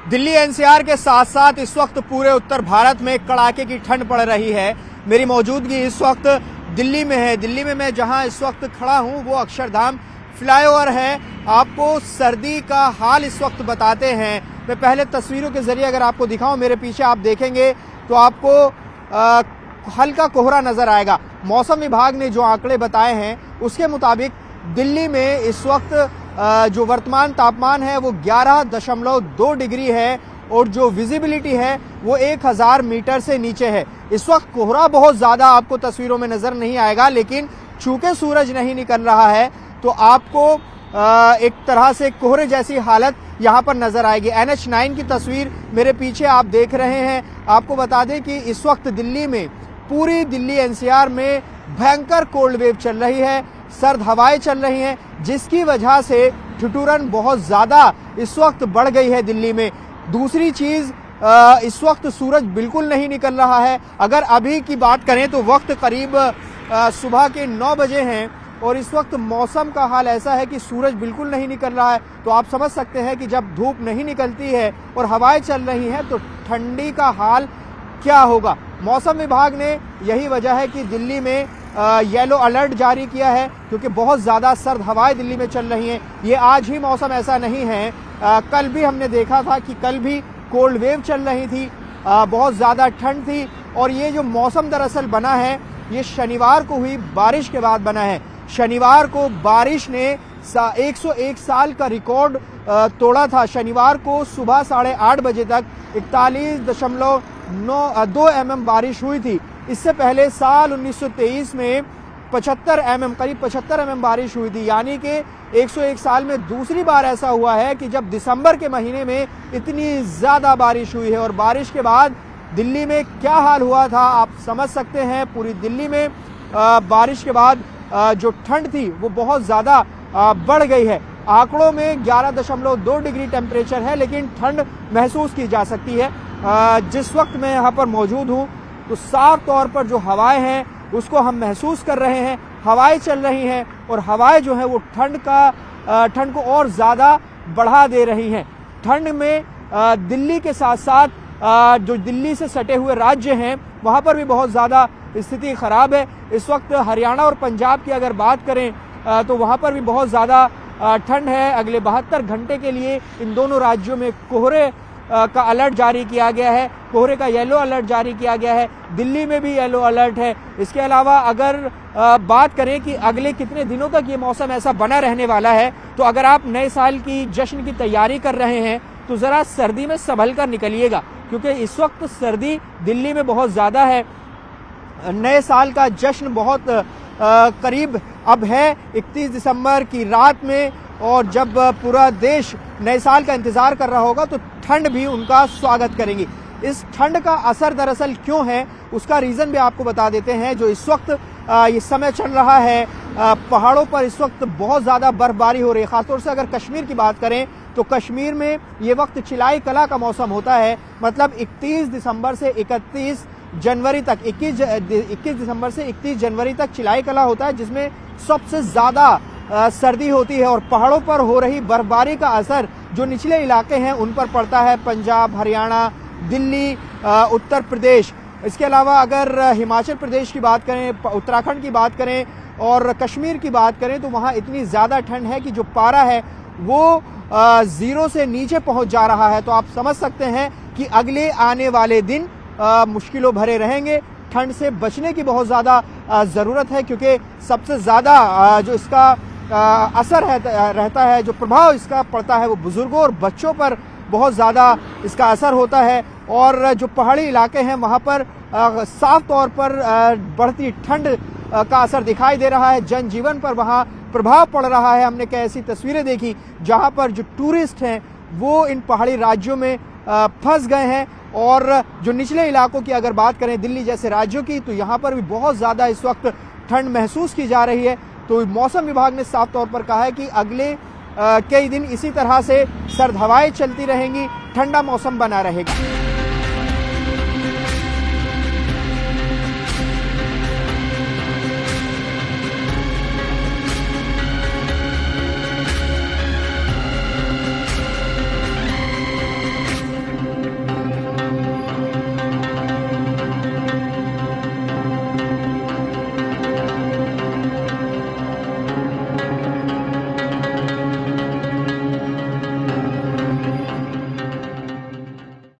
Delhi NCR के साथ साथ इस वक्त पूरे उत्तर भारत में कड़ाके की ठंड पड़ रही है। मेरी मौजूदगी इस वक्त दिल्ली में है। दिल्ली में मैं जहां इस वक्त खड़ा हूं वो अक्षरधाम फ्लाईओवर है। आपको सर्दी का हाल इस वक्त बताते हैं। मैं पहले तस्वीरों के जरिए अगर आपको दिखाऊं, मेरे पीछे आप देखेंगे तो आपको हल्का कोहरा नजर आएगा। मौसम विभाग ने जो आंकड़े बताए हैं उसके मुताबिक दिल्ली में इस वक्त जो वर्तमान तापमान है वो 11.2 डिग्री है और जो विजिबिलिटी है वो 1000 मीटर से नीचे है। इस वक्त कोहरा बहुत ज्यादा आपको तस्वीरों में नजर नहीं आएगा, लेकिन चूंकि सूरज नहीं निकल रहा है तो आपको एक तरह से कोहरे जैसी हालत यहां पर नजर आएगी। NH9 की तस्वीर मेरे पीछे आप देख रहे हैं। आपको बता दें कि इस वक्त दिल्ली में, पूरी दिल्ली एनसीआर में भयंकर कोल्ड वेव चल रही है, सर्द हवाएं चल रही हैं, जिसकी वजह से ठिठुरन बहुत ज्यादा इस वक्त बढ़ गई है दिल्ली में। दूसरी चीज, इस वक्त सूरज बिल्कुल नहीं निकल रहा है। अगर अभी की बात करें तो वक्त करीब सुबह के 9 बजे हैं और इस वक्त मौसम का हाल ऐसा है कि सूरज बिल्कुल नहीं निकल रहा है। तो आप समझ सकते हैं कि जब धूप नहीं निकलती है और हवाएं चल रही हैं तो ठंडी का हाल क्या होगा। मौसम विभाग ने यही वजह है कि दिल्ली में येलो अलर्ट जारी किया है, क्योंकि बहुत ज्यादा सर्द हवाएं दिल्ली में चल रही हैं। ये आज ही मौसम ऐसा नहीं है। कल भी हमने देखा था कि कल भी कोल्ड वेव चल रही थी, बहुत ज्यादा ठंड थी। और ये जो मौसम दरअसल बना है ये शनिवार को हुई बारिश के बाद बना है। शनिवार को बारिश ने 101 साल का रिकॉर्ड तोड़ा था। शनिवार को सुबह 8:30 बजे तक 41.2 mm बारिश हुई थी। इससे पहले साल 1923 में 75 mm, करीब 75 mm बारिश हुई थी। यानी कि 101 साल में दूसरी बार ऐसा हुआ है कि जब दिसंबर के महीने में इतनी ज्यादा बारिश हुई है। और बारिश के बाद दिल्ली में क्या हाल हुआ था आप समझ सकते हैं। पूरी दिल्ली में बारिश के बाद जो ठंड थी वो बहुत ज्यादा बढ़ गई है। आंकड़ों में 11.2 डिग्री टेम्परेचर है, लेकिन ठंड महसूस की जा सकती है। जिस वक्त मैं यहाँ पर मौजूद हूँ तो साफ तौर पर जो हवाएं हैं उसको हम महसूस कर रहे हैं। हवाएं चल रही हैं और हवाएं जो है वो ठंड को और ज्यादा बढ़ा दे रही हैं। ठंड में दिल्ली के साथ साथ जो दिल्ली से सटे हुए राज्य हैं वहां पर भी बहुत ज्यादा स्थिति खराब है। इस वक्त हरियाणा और पंजाब की अगर बात करें तो वहां पर भी बहुत ज्यादा ठंड है। अगले 72 घंटे के लिए इन दोनों राज्यों में कोहरे का अलर्ट जारी किया गया है। कोहरे का येलो अलर्ट जारी किया गया है। दिल्ली में भी येलो अलर्ट है। इसके अलावा अगर बात करें कि अगले कितने दिनों तक ये मौसम ऐसा बना रहने वाला है, तो अगर आप नए साल की जश्न की तैयारी कर रहे हैं तो जरा सर्दी में संभल कर निकलिएगा, क्योंकि इस वक्त सर्दी दिल्ली में बहुत ज्यादा है। नए साल का जश्न बहुत करीब अब है, 31 दिसंबर की रात में। और जब पूरा देश नए साल का इंतजार कर रहा होगा तो ठंड भी उनका स्वागत करेंगी। इस ठंड का असर दरअसल क्यों है उसका रीजन भी आपको बता देते हैं। जो इस वक्त ये समय चल रहा है, पहाड़ों पर इस वक्त बहुत ज्यादा बर्फबारी हो रही है। खासतौर से अगर कश्मीर की बात करें तो कश्मीर में ये वक्त चिलाई कला का मौसम होता है। मतलब 31 दिसंबर से 31 जनवरी तक, 21 दिसंबर से 31 जनवरी तक चिलाई कला होता है, जिसमें सबसे ज्यादा सर्दी होती है। और पहाड़ों पर हो रही बर्फबारी का असर जो निचले इलाके हैं उन पर पड़ता है। पंजाब, हरियाणा, दिल्ली, उत्तर प्रदेश। इसके अलावा अगर हिमाचल प्रदेश की बात करें, उत्तराखंड की बात करें और कश्मीर की बात करें तो वहां इतनी ज्यादा ठंड है कि जो पारा है वो 0 से नीचे पहुंच जा रहा है। तो आप समझ सकते हैं कि अगले आने वाले दिन मुश्किलों भरे रहेंगे। ठंड से बचने की बहुत ज्यादा जरूरत है, क्योंकि सबसे ज्यादा जो इसका असर रहता है, जो प्रभाव इसका पड़ता है वो बुजुर्गों और बच्चों पर बहुत ज्यादा इसका असर होता है। और जो पहाड़ी इलाके हैं वहां पर साफ तौर पर बढ़ती ठंड का असर दिखाई दे रहा है। जनजीवन पर वहां प्रभाव पड़ रहा है। हमने कई ऐसी तस्वीरें देखी जहां पर जो टूरिस्ट हैं वो इन पहाड़ी राज्यों में फंस गए हैं। और जो निचले इलाकों की अगर बात करें, दिल्ली जैसे राज्यों की, तो यहाँ पर भी बहुत ज्यादा इस वक्त ठंड महसूस की जा रही है। तो मौसम विभाग ने साफ तौर पर कहा है कि अगले कई दिन इसी तरह से सर्द हवाएं चलती रहेंगी, ठंडा मौसम बना रहेगा।